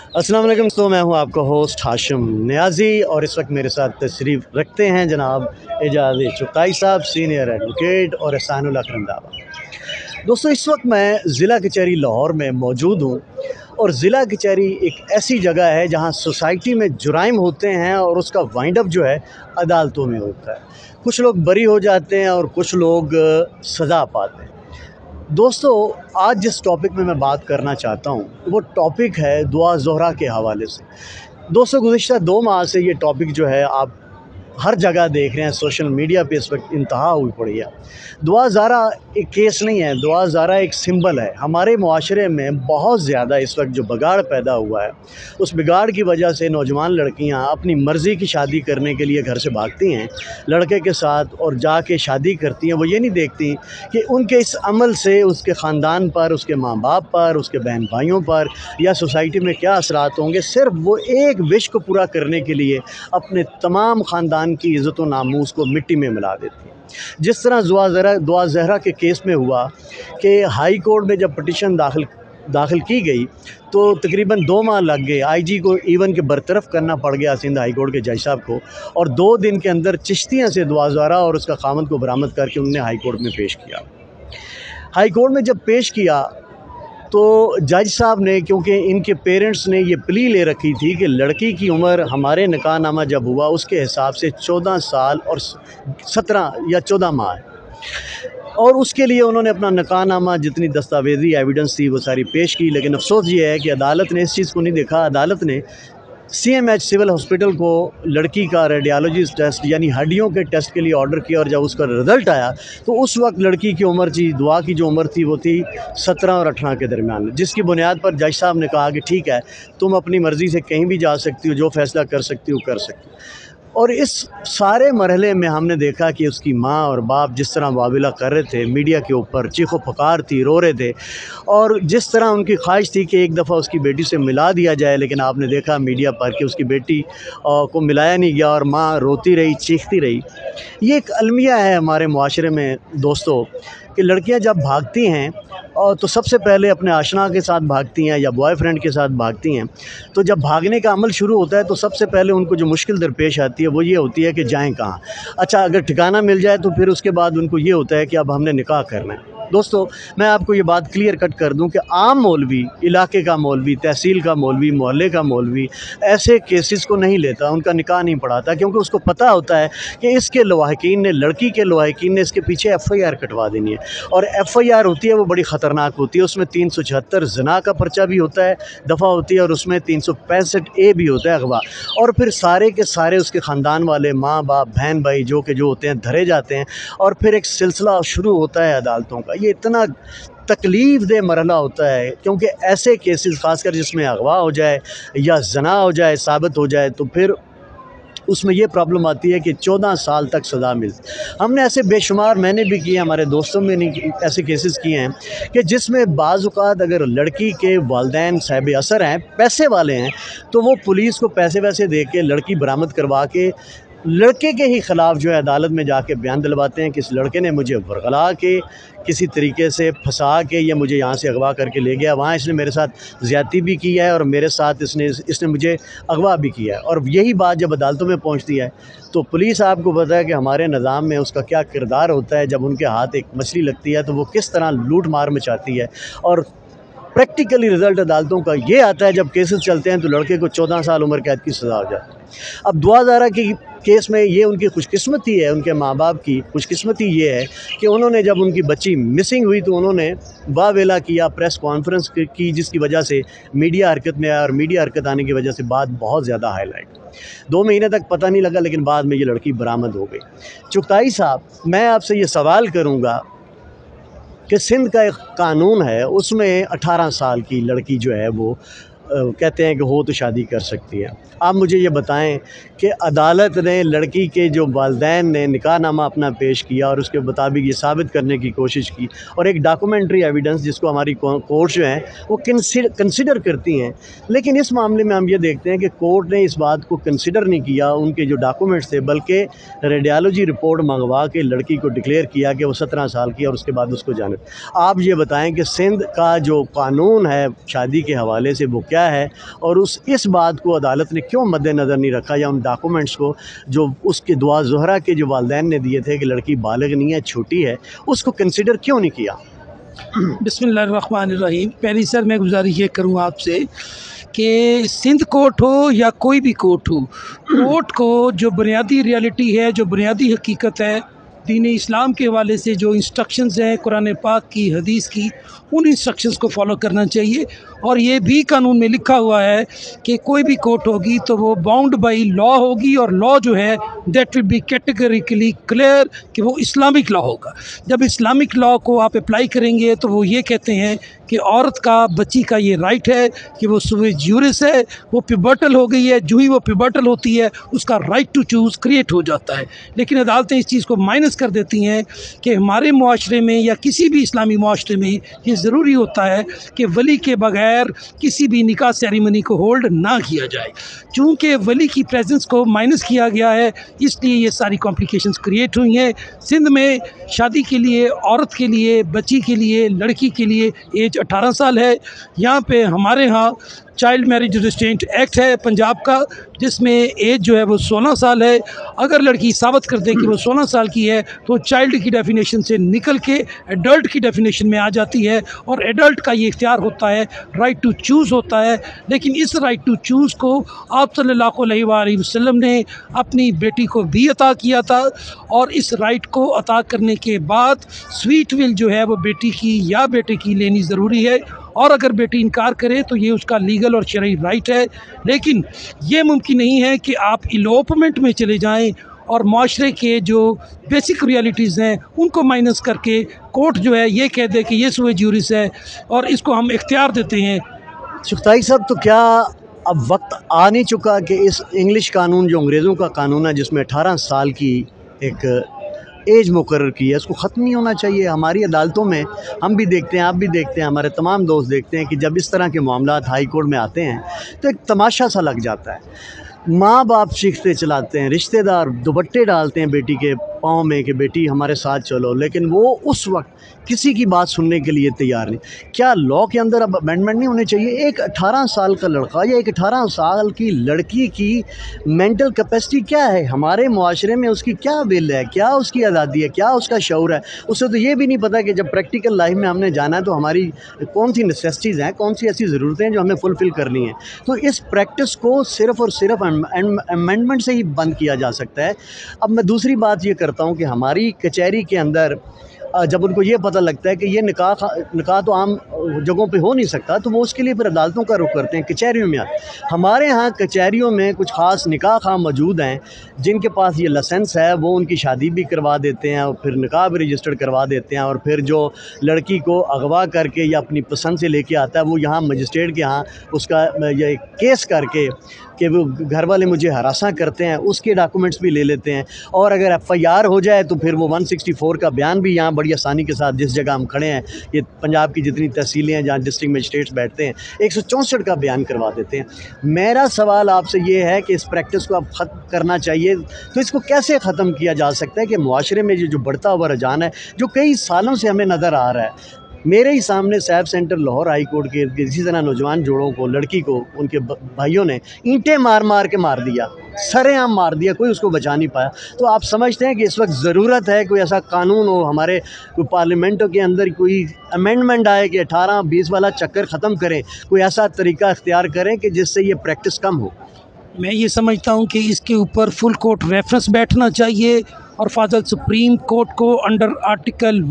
अस्सलाम वालेकुम। तो मैं हूं आपका होस्ट हाशिम नियाज़ी और इस वक्त मेरे साथ तशरीफ़ रखते हैं जनाब एजाज़ चुगताई साहब, सीनियर एडवोकेट और एहसानुल अकरम दावा। दोस्तों, इस वक्त मैं ज़िला कचहरी लाहौर में मौजूद हूं और ज़िला कचहरी एक ऐसी जगह है जहां सोसाइटी में जुराइम होते हैं और उसका वाइंड अप जो है अदालतों में होता है। कुछ लोग बरी हो जाते हैं और कुछ लोग सज़ा पाते हैं। दोस्तों, आज जिस टॉपिक में मैं बात करना चाहता हूँ वो टॉपिक है दुआ ज़ोहरा के हवाले से। दोस्तों, गुज़िश्ता 2 माह से ये टॉपिक जो है आप हर जगह देख रहे हैं, सोशल मीडिया पे इस वक्त इंतहा हुई पड़ी है। दुआ ज़ारा एक केस नहीं है, दुआ ज़ारा एक सिंबल है। हमारे मुआशरे में बहुत ज़्यादा इस वक्त जो बिगाड़ पैदा हुआ है, उस बिगाड़ की वजह से नौजवान लड़कियां अपनी मर्ज़ी की शादी करने के लिए घर से भागती हैं लड़के के साथ और जाके शादी करती हैं। वो ये नहीं देखती कि उनके इस अमल से उसके ख़ानदान पर, उसके माँ बाप पर, उसके बहन भाइयों पर या सोसाइटी में क्या असरात होंगे। सिर्फ वो एक विश को पूरा करने के लिए अपने तमाम ख़ानदान की इज़्ज़त व नामूस को मिट्टी में मिला देती है। जिस तरह दुआ ज़हरा के केस में हुआ कि हाई कोर्ट में जब पटिशन दाखिल की गई तो तकरीबन 2 माह लग गए। आईजी को इवन के बरतरफ करना पड़ गया सिंध हाई कोर्ट के जज साहब को, और 2 दिन के अंदर चिश्तियाँ से दुआ ज़हरा और उसका खामद को बरामद करके उन्होंने हाई कोर्ट में पेश किया। हाई कोर्ट में जब पेश किया तो जज साहब ने, क्योंकि इनके पेरेंट्स ने ये प्ली ले रखी थी कि लड़की की उम्र हमारे निकाहनामा जब हुआ उसके हिसाब से 14 साल और 17 या 14 माह है, और उसके लिए उन्होंने अपना निकाहनामा जितनी दस्तावेजी एविडेंस थी वो सारी पेश की। लेकिन अफसोस ये है कि अदालत ने इस चीज़ को नहीं देखा। अदालत ने CMH सिविल हॉस्पिटल को लड़की का रेडियोलॉजी टेस्ट यानी हड्डियों के टेस्ट के लिए ऑर्डर किया, और जब उसका रिज़ल्ट आया तो उस वक्त लड़की की उम्र थी, दुआ की जो उम्र थी वो थी 17 और 18 के दरमियान, जिसकी बुनियाद पर जज साहब ने कहा कि ठीक है, तुम अपनी मर्ज़ी से कहीं भी जा सकती हो, जो फ़ैसला कर सकती हो कर सकती हो। और इस सारे मरहले में हमने देखा कि उसकी माँ और बाप जिस तरह वाविला कर रहे थे, मीडिया के ऊपर चीखो पुकार थी, रो रहे थे, और जिस तरह उनकी ख्वाहिश थी कि एक दफ़ा उसकी बेटी से मिला दिया जाए, लेकिन आपने देखा मीडिया पर कि उसकी बेटी को मिलाया नहीं गया और माँ रोती रही, चीखती रही। ये एक अलमिया है हमारे मुआशरे में दोस्तों कि लड़कियां जब भागती हैं और तो सबसे पहले अपने आशना के साथ भागती हैं या बॉयफ्रेंड के साथ भागती हैं। तो जब भागने का अमल शुरू होता है तो सबसे पहले उनको जो मुश्किल दरपेश आती है वो ये होती है कि जाएं कहाँ। अच्छा, अगर ठिकाना मिल जाए तो फिर उसके बाद उनको ये होता है कि अब हमने निकाह करना है। दोस्तों, मैं आपको ये बात क्लियर कट कर दूं कि आम मौलवी, इलाके का मौलवी, तहसील का मौलवी, मोहल्ले का मौलवी ऐसे केसेस को नहीं लेता, उनका निकाह नहीं पढ़ाता, क्योंकि उसको पता होता है कि इसके लवाहिकीन ने, लड़की के लवाहिकीन ने इसके पीछे FIR कटवा देनी है, और FIR होती है वो बड़ी ख़तरनाक होती है। उसमें 376 ज़िना का पर्चा भी होता है, दफ़ा होती है, और उसमें 365A भी होता है, अगवा, और फिर सारे के सारे उसके ख़ानदान वाले माँ बाप बहन भाई जो होते हैं धरे जाते हैं, और फिर एक सिलसिला शुरू होता है अदालतों का। ये इतना तकलीफ़ दे मरहला होता है, क्योंकि ऐसे केसेस ख़ासकर जिसमें अगवा हो जाए या ज़ना हो जाए, साबित हो जाए, तो फिर उसमें ये प्रॉब्लम आती है कि 14 साल तक सज़ा मिलती। हमने ऐसे बेशुमार, मैंने भी किए, हमारे दोस्तों में नहीं ऐसे केसेस किए हैं कि जिसमें बाज़ औक़ात अगर लड़की के वालिदैन साहिब असर हैं, पैसे वाले हैं, तो वो पुलिस को पैसे वैसे दे के लड़की बरामद करवा के लड़के के ही ख़िलाफ़ जो है अदालत में जाके बयान दिलवाते हैं कि इस लड़के ने मुझे वरगला के, किसी तरीके से फंसा के, या मुझे यहाँ से अगवा करके ले गया, वहाँ इसने मेरे साथ ज़्यादती भी की है और मेरे साथ इसने मुझे अगवा भी किया है। और यही बात जब अदालतों में पहुँचती है तो पुलिस, आपको पता है कि हमारे निज़ाम में उसका क्या किरदार होता है। जब उनके हाथ एक मछली लगती है तो वो किस तरह लूट मार मचाती है, और प्रैक्टिकली रिज़ल्ट अदालतों का ये आता है जब केसेस चलते हैं तो लड़के को 14 साल उम्र कैद की सज़ा हो जाती है। अब दुआ ज़ारा की केस में ये उनकी खुशकिस्मती है, उनके माँ बाप की खुशकिस्मती ये है कि उन्होंने, जब उनकी बच्ची मिसिंग हुई तो उन्होंने वावेला किया, प्रेस कॉन्फ्रेंस की, जिसकी वजह से मीडिया हरकत में आया, और मीडिया हरकत आने की वजह से बात बहुत ज़्यादा हाईलाइट। 2 महीने तक पता नहीं लगा, लेकिन बाद में ये लड़की बरामद हो गई। चुगताई साहब, मैं आपसे ये सवाल करूँगा कि सिंध का एक कानून है, उसमें 18 साल की लड़की जो है वो कहते हैं कि हो तो शादी कर सकती है। आप मुझे ये बताएं कि अदालत ने लड़की के जो वालिदैन ने निकाहनामा अपना पेश किया और उसके मुताबिक ये साबित करने की कोशिश की, और एक डॉक्यूमेंट्री एविडेंस जिसको हमारी कोर्ट जो हैं वो कंसिडर करती हैं, लेकिन इस मामले में हम ये देखते हैं कि कोर्ट ने इस बात को कंसिडर नहीं किया, उनके जो डॉक्यूमेंट्स थे, बल्कि रेडियोलॉजी रिपोर्ट मंगवा के लड़की को डिक्लेयर किया कि वो 17 साल की, और उसके बाद उसको जाने। आप ये बताएँ कि सिंध का जो कानून है शादी के हवाले से वो क्या کیا ہے اور اس بات کو عدالت نے کیوں مد نظر نہیں رکھا، یا ان ڈاکومنٹس کو جو اس کے دعا زہرہ کے جو والدین نے دیے تھے کہ لڑکی بالغ نہیں ہے، چھوٹی ہے، اس کو کنسیڈر کیوں نہیں کیا؟ بسم اللہ الرحمن الرحیم۔ پہلی سر میں گزارش یہ کروں آپ سے کہ سندھ کورٹ ہو یا کوئی بھی کورٹ ہو، کورٹ کو جو بنیادی ریالٹی ہے، جو بنیادی حقیقت ہے دین اسلام کے حوالے سے، جو انسٹرکشنز ہیں قرآن پاک کی، حدیث کی، ان انسٹرکشنز کو فالو کرنا چاہیے۔ اور یہ بھی قانون میں لکھا ہوا ہے کہ کوئی بھی کورٹ ہوگی تو وہ باؤنڈ بائی لا ہوگی، اور لا جو ہے دیٹ ول بی کیٹیگریکلی کلیئر کہ وہ اسلامک لا ہوگا۔ جب اسلامک لا کو آپ اپلائی کریں گے تو وہ یہ کہتے ہیں کہ عورت کا، بچی کا یہ رائٹ ہے کہ وہ سوئے جیورس ہے، وہ پیبرٹل ہو گئی ہے، جو ہی وہ پیبرٹل ہوتی ہے اس کا رائٹ ٹو چوز کریٹ ہو جاتا ہے۔ لیکن عدالتیں اس چیز کو مائنس کر دیتی ہیں کہ ہمارے معاشرے میں یا کسی بھی اسلامی معاشرے میں یہ ضروری ہوتا ہے کہ ولی کے بغیر کسی بھی نکاح سیریمنی کو ہولڈ نہ کیا جائے۔ چونکہ ولی کی پریزنس کو مائنس کیا گیا ہے، اس لیے یہ ساری کمپلیکیشنز کریٹ ہوئی ہیں۔ سندھ میں شادی کے لیے، عورت کے لیے، بچی کے لیے، لڑکی کے لیے ایج 18 سال ہے۔ یہاں پہ ہمارے ہاں چائلڈ میرج ریسٹرینٹ ایکٹ ہے پنجاب کا، جس میں ایج جو ہے وہ 16 سال ہے۔ اگر لڑکی ثابت کر دے کہ وہ 16 سال کی ہے تو چائلڈ کی ڈیفینیشن سے نکل کے ایڈلٹ کی ڈیفینیشن میں آ جاتی ہے، اور ایڈلٹ کا یہ اختیار ہوتا ہے، رائٹ ٹو چوز ہوتا ہے۔ لیکن اس رائٹ ٹو چوز کو آپ صلی اللہ علیہ وآلہ وسلم نے اپنی بیٹی کو بھی عطا کیا تھا، اور اس رائٹ کو عطا کرنے کے بعد سویٹ ول جو ہے وہ بیٹی کی یا بیٹے کی لینی ضروری ہے، اور اگر بیٹی انکار کرے تو یہ اس کا لیگل اور شرعی رائٹ ہے۔ لیکن یہ ممکن نہیں ہے کہ آپ ایلوپمنٹ میں چلے جائیں اور معاشرے کے جو بیسک ریالٹیز ہیں ان کو مائنس کر کے کورٹ جو ہے یہ کہہ دے کہ یہ سوئے جیورس ہے، اور اس کو ہم اختیار دیتے ہیں۔ چغتائی صاحب، تو کیا اب وقت آ نہیں چکا کہ اس انگلش قانون جو انگریزوں کا قانون ہے، جس میں 18 سال کی ایک ایج مقرر کی ہے، اس کو ختم نہیں ہونا چاہیے؟ ہماری عدالتوں میں ہم بھی دیکھتے ہیں، آپ بھی دیکھتے ہیں، ہمارے تمام دوست دیکھتے ہیں کہ جب اس طرح کے معاملات ہائی کورٹ میں آتے ہیں تو ایک تماشا سا لگ جاتا ہے۔ ماں باپ چیختے چلاتے ہیں، رشتہ دار دوپٹے ڈالتے ہیں بیٹی کے پاؤں میں کہ بیٹی ہمارے ساتھ چلو، لیکن وہ اس وقت کسی کی بات سننے کے لیے تیار نہیں۔ کیا لا کے اندر اب امینڈمنٹ نہیں ہونی چاہیے؟ ایک 18 سال کا لڑکا یا ایک 18 سال کی لڑکی کی مینٹل کیپیسٹی کیا ہے؟ ہمارے معاشرے میں اس کی کیا ول ہے، کیا اس کی آزادی ہے، کیا اس کا شعور ہے؟ اسے تو یہ بھی نہیں پتہ کہ جب پریکٹیکل لائف میں ہم نے جانا ہے تو ہماری کون سی نیسیسٹیز ہیں، کون سی ایسی ضرورتیں ہیں جو ہمیں فلفل کرنی ہیں۔ تو اس پریکٹس کو صرف اور صرف امینڈمنٹ سے ہی بند کیا جا سکتا ہے۔ اب میں دوسری بات یہ کرتا ہوں کہ ہماری کچہری کے اندر جب ان کو یہ پتہ لگتا ہے کہ یہ نکاح تو عام جگہوں پہ ہو نہیں سکتا، تو وہ اس کے لیے پھر عدالتوں کا رخ کرتے ہیں، کچہریوں میں آتے ہیں۔ ہمارے ہاں کچہریوں میں کچھ خاص نکاح خواہ موجود ہیں جن کے پاس یہ لائسنس ہے، وہ ان کی شادی بھی کروا دیتے ہیں اور پھر نکاح بھی رجسٹرڈ کروا دیتے ہیں، اور پھر جو لڑکی کو اغوا کر کے یا اپنی پسند سے لے کے آتا ہے وہ یہاں مجسٹریٹ کے ہاں اس کا یہ کیس کر کے کہ وہ گھر والے مجھے ہراساں کرتے ہیں، اس کے ڈاکومنٹس بھی لے لیتے ہیں، اور اگر ایف آئی آر ہو جائے تو پھر وہ 164 کا بیان بھی یہاں بڑی آسانی کے ساتھ، جس جگہ ہم کھڑے ہیں، یہ پنجاب کی جتنی تحصیلیں ہیں جہاں ڈسٹرکٹ مجسٹریٹس بیٹھتے ہیں، 164 کا بیان کروا دیتے ہیں۔ میرا سوال آپ سے یہ ہے کہ اس پریکٹس کو اب ختم کرنا چاہیے، تو اس کو کیسے ختم کیا جا سکتا ہے کہ معاشرے میں جو بڑھتا ہوا رجحان ہے جو کئی سالوں سے ہمیں نظر آ رہا ہے؟ میرے ہی سامنے سیب سینٹر لاہور ہائی کورٹ کے اسی طرح نوجوان جوڑوں کو، لڑکی کو ان کے بھائیوں نے اینٹیں مار مار کے مار دیا، سرے عام مار دیا، کوئی اس کو بچا نہیں پایا۔ تو آپ سمجھتے ہیں کہ اس وقت ضرورت ہے کوئی ایسا قانون ہو ہمارے کوئی پارلیمنٹوں کے اندر، کوئی امینڈمنٹ آئے کہ 18-20 والا چکر ختم کریں، کوئی ایسا طریقہ اختیار کریں کہ جس سے یہ پریکٹس کم ہو؟ میں یہ سمجھتا ہوں کہ اس کے اوپر فل کورٹ ریفرنس بیٹھنا چاہیے، اور فاضل سپریم کورٹ کو under article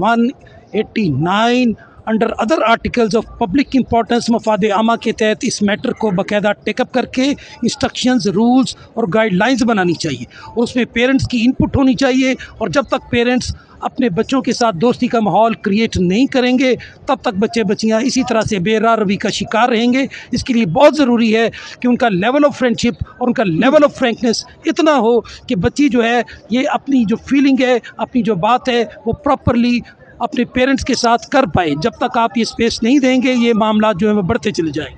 189 under other articles of public importance مفاد عامہ کے تحت اس میٹر کو باقاعدہ ٹیک اپ کر کے انسٹرکشنز، رولز اور گائیڈ لائنز بنانی چاہیے، اور اس میں پیرنٹس کی انپٹ ہونی چاہیے۔ اور جب تک پیرنٹس اپنے بچوں کے ساتھ دوستی کا ماحول کریٹ نہیں کریں گے تب تک بچے بچیاں اسی طرح سے بے راہ روی کا شکار رہیں گے۔ اس کے لیے بہت ضروری ہے کہ ان کا لیول آف فرینڈشپ اور ان کا لیول آف فرینکنس اتنا ہو کہ بچی جو ہے یہ اپنی جو فیلنگ ہے، اپنی جو بات ہے، وہ پراپرلی اپنے پیرنٹس کے ساتھ کر پائے۔ جب تک آپ یہ اسپیس نہیں دیں گے یہ معاملات جو ہیں وہ بڑھتے چلے جائیں۔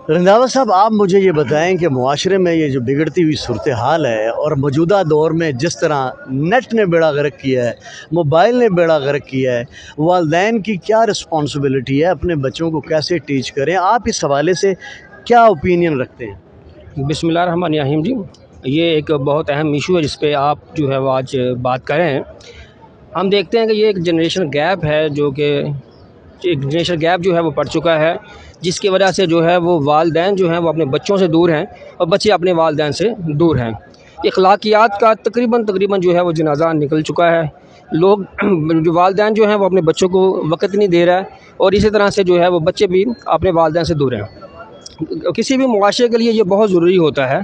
رنداوا صاحب، آپ مجھے یہ بتائیں کہ معاشرے میں یہ جو بگڑتی ہوئی صورتحال ہے، اور موجودہ دور میں جس طرح نیٹ نے بیڑا غرق کیا ہے، موبائل نے بیڑا غرق کیا ہے، والدین کی کیا رسپانسبلٹی ہے، اپنے بچوں کو کیسے ٹیچ کریں؟ آپ اس حوالے سے क्या ओपिनियन रखते हैं? बिस्मिल्लाहिर्रहमानिर्रहीम जी, ये एक बहुत अहम इशू है जिस पे आप जो है वो आज बात कर रहे हैं। हम देखते हैं कि ये एक जनरेशन गैप है, जो कि एक जनरेशन गैप जो है वो पड़ चुका है, जिसकी वजह से जो है वो वालिदैन जो हैं वो अपने बच्चों से दूर हैं और बच्चे अपने वालिदैन से दूर हैं। अखलाकियात का तकरीबन जो है वो जनाजा निकल चुका है। लोग जो वालिदैन जो हैं वो अपने बच्चों को वक़्त नहीं दे रहा है और इसी तरह से जो है वो बच्चे भी अपने वालिदैन से दूर हैं। किसी भी मुआशरे के लिए ये बहुत ज़रूरी होता है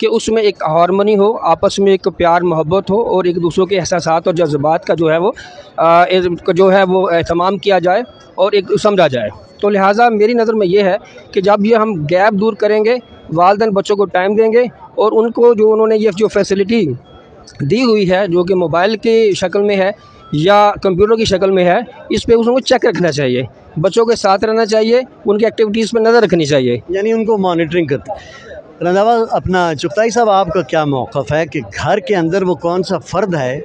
कि उसमें एक हार्मनी हो, आपस में एक प्यार मोहब्बत हो और एक दूसरों के एहसासात और जज्बात का जो है वो एहतमाम किया जाए और एक समझा जाए। तो लिहाजा मेरी नज़र में ये है कि जब ये हम गैप दूर करेंगे, वालिदैन बच्चों को टाइम देंगे और उनको जो उन्होंने ये जो फैसिलिटी दी हुई है, जो कि मोबाइल की शक्ल में है या कंप्यूटर की शक्ल में है, इस पे उसको चेक रखना चाहिए, बच्चों के साथ रहना चाहिए, उनकी एक्टिविटीज़ पर नज़र रखनी चाहिए, यानी उनको मॉनिटरिंग करते। रंधावा, अपना चुगताई साहब, आपका क्या मौक़िफ़ है कि घर के अंदर वो कौन सा फ़र्द है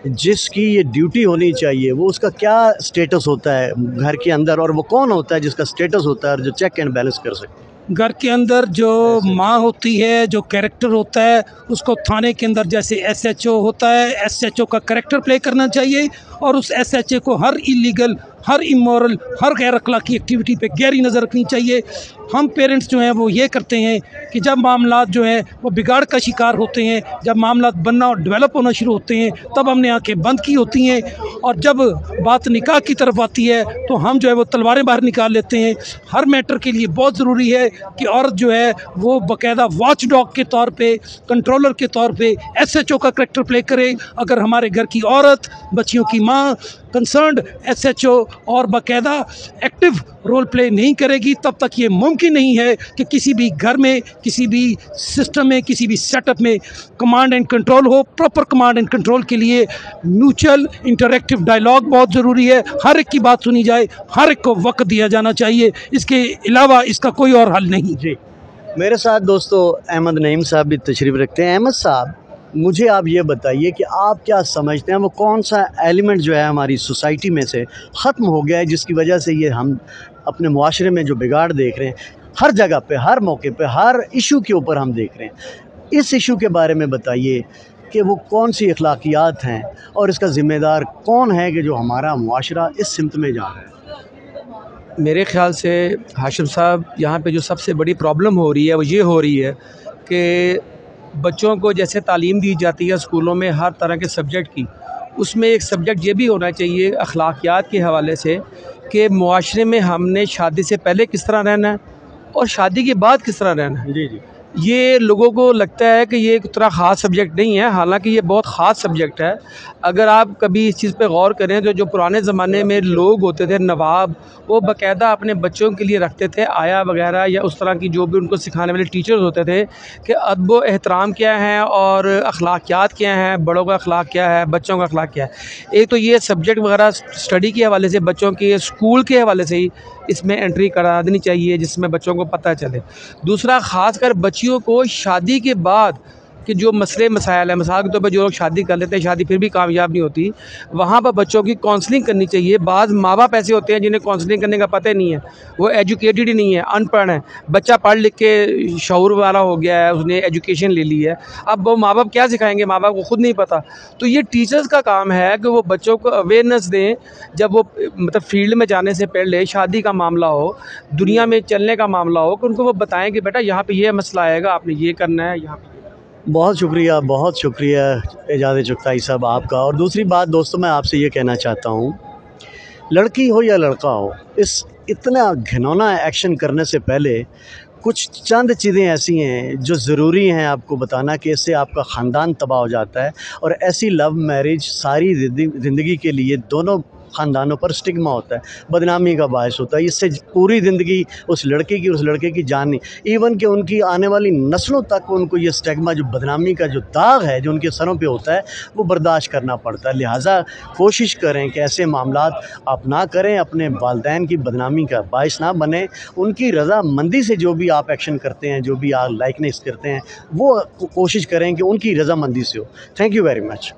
जिसकी ये ड्यूटी होनी चाहिए, वो उसका क्या स्टेटस होता है घर के अंदर, और वो कौन होता है जिसका स्टेटस होता है और जो चेक एंड बैलेंस कर सकते हैं? घर के अंदर जो माँ होती है, जो कैरेक्टर होता है, उसको थाने के अंदर जैसे एसएचओ होता है, एसएचओ का कैरेक्टर प्ले करना चाहिए और उस एसएचओ को हर इलीगल, हर इमोरल, हर गैर अखलाकी एक्टिविटी पे गहरी नज़र रखनी चाहिए। हम पेरेंट्स जो हैं वो ये करते हैं कि जब मामलात जो है वो बिगाड़ का शिकार होते हैं, जब मामलात बनना और डेवलप होना शुरू होते हैं, तब हमने आंखें बंद की होती हैं और जब बात निकाह की तरफ आती है तो हम जो है वो तलवारें बाहर निकाल लेते हैं। हर मैटर के लिए बहुत ज़रूरी है कि औरत जो है वो बाकायदा वॉच डॉग के तौर पे, कंट्रोलर के तौर पे एसएचओ का करैक्टर प्ले करे। अगर हमारे घर की औरत, बच्चियों की माँ कंसर्न्ड एसएचओ और बाकायदा एक्टिव रोल प्ले नहीं करेगी, तब तक ये मुमकिन नहीं है कि किसी भी घर में, किसी भी सिस्टम में, किसी भी सेटअप में कमांड एंड कंट्रोल हो। प्रॉपर कमांड एंड कंट्रोल के लिए म्यूचुअल इंटरैक्टिव डायलॉग बहुत ज़रूरी है, हर एक की बात सुनी जाए, हर एक को वक्त दिया जाना चाहिए, इसके अलावा इसका कोई और हल नहीं। जी, मेरे साथ दोस्तों अहमद नईम साहब भी तशरीफ़ रखते हैं। अहमद साहब, मुझे आप ये बताइए कि आप क्या समझते हैं वो कौन सा एलिमेंट जो है हमारी सोसाइटी में से ख़त्म हो गया है, जिसकी वजह से ये हम अपने मुआशरे में जो बिगाड़ देख रहे हैं, हर जगह पे, हर मौके पे, हर इशू के ऊपर हम देख रहे हैं। इस इशू के बारे में बताइए कि वो कौन सी अखलाकियात हैं और इसका ज़िम्मेदार कौन है कि जो हमारा मुआशरा इस सिमत में जा रहा है। मेरे ख़्याल से हाशिम साहब, यहाँ पे जो सबसे बड़ी प्रॉब्लम हो रही है वो ये हो रही है कि बच्चों को जैसे तालीम दी जाती है स्कूलों में हर तरह के सब्जेक्ट की, उसमें एक सब्जेक्ट ये भी होना चाहिए अखलाकियात के हवाले से कि मुआशरे में हमने शादी से पहले किस तरह रहना है और शादी के बाद किस तरह रहना है। जी जी, ये लोगों को लगता है कि ये एक तरह ख़ास सब्जेक्ट नहीं है, हालांकि ये बहुत ख़ास सब्जेक्ट है। अगर आप कभी इस चीज़ पे गौर करें तो जो पुराने ज़माने में लोग होते थे, नवाब, वो बाकायदा अपने बच्चों के लिए रखते थे आया वगैरह या उस तरह की जो भी उनको सिखाने वाले टीचर्स होते थे कि अदब व एहतराम क्या है और अखलाकियात क्या हैं, बड़ों का अखलाक क्या है, बच्चों का अखलाक क्या है। एक तो ये सब्जेक्ट वगैरह स्टडी के हवाले से, बच्चों के स्कूल के हवाले से ही इसमें एंट्री करा देनी चाहिए जिसमें बच्चों को पता चले। दूसरा, ख़ासकर बच्चियों को शादी के बाद कि जो मसले मसाइल हैं, मिसाल के तौर पर जो लोग शादी कर लेते हैं, शादी फिर भी कामयाब नहीं होती, वहाँ पर बच्चों की काउंसलिंग करनी चाहिए। बाज़ माँ बाप ऐसे होते हैं जिन्हें काउंसलिंग करने का पता ही नहीं है, वो एजुकेटेड ही नहीं है, अनपढ़ है। बच्चा पढ़ लिख के शऊर वाला हो गया है, उसने एजुकेशन ले ली है, अब वो माँ बाप क्या सिखाएंगे, माँ बाप को खुद नहीं पता। तो ये टीचर्स का काम है कि वो बच्चों को अवेयरनेस दें, जब वो मतलब फील्ड में जाने से पहले, शादी का मामला हो, दुनिया में चलने का मामला हो, कि उनको वो बताएँ कि बेटा यहाँ पर ये मसला आएगा, आपने ये करना है, यहाँ पर। बहुत शुक्रिया एजाज़ चुगताई साहब आपका। और दूसरी बात दोस्तों, मैं आपसे ये कहना चाहता हूँ, लड़की हो या लड़का हो, इस इतना घिनौना एक्शन करने से पहले कुछ चंद चीज़ें ऐसी हैं जो ज़रूरी हैं आपको बताना कि इससे आपका ख़ानदान तबाह हो जाता है। और ऐसी लव मैरिज सारी ज़िंदगी के लिए दोनों ख़ानदानों पर स्टिग्मा होता है, बदनामी का बायस होता है। इससे पूरी ज़िंदगी उस लड़के की, उस लड़के की जान नहीं, इवन कि उनकी आने वाली नस्लों तक उनको ये स्टिग्मा, जो बदनामी का जो दाग है जो उनके सरों पे होता है, वो बर्दाश्त करना पड़ता है। लिहाजा कोशिश करें कि ऐसे मामलात आप ना करें, अपने वालिदैन की बदनामी का बायस ना बने। उनकी रज़ामंदी से जो भी आप एक्शन करते हैं, जो भी आप लाइकनेस करते हैं, वो कोशिश करें कि उनकी रज़ामंदी से हो। Thank you very much.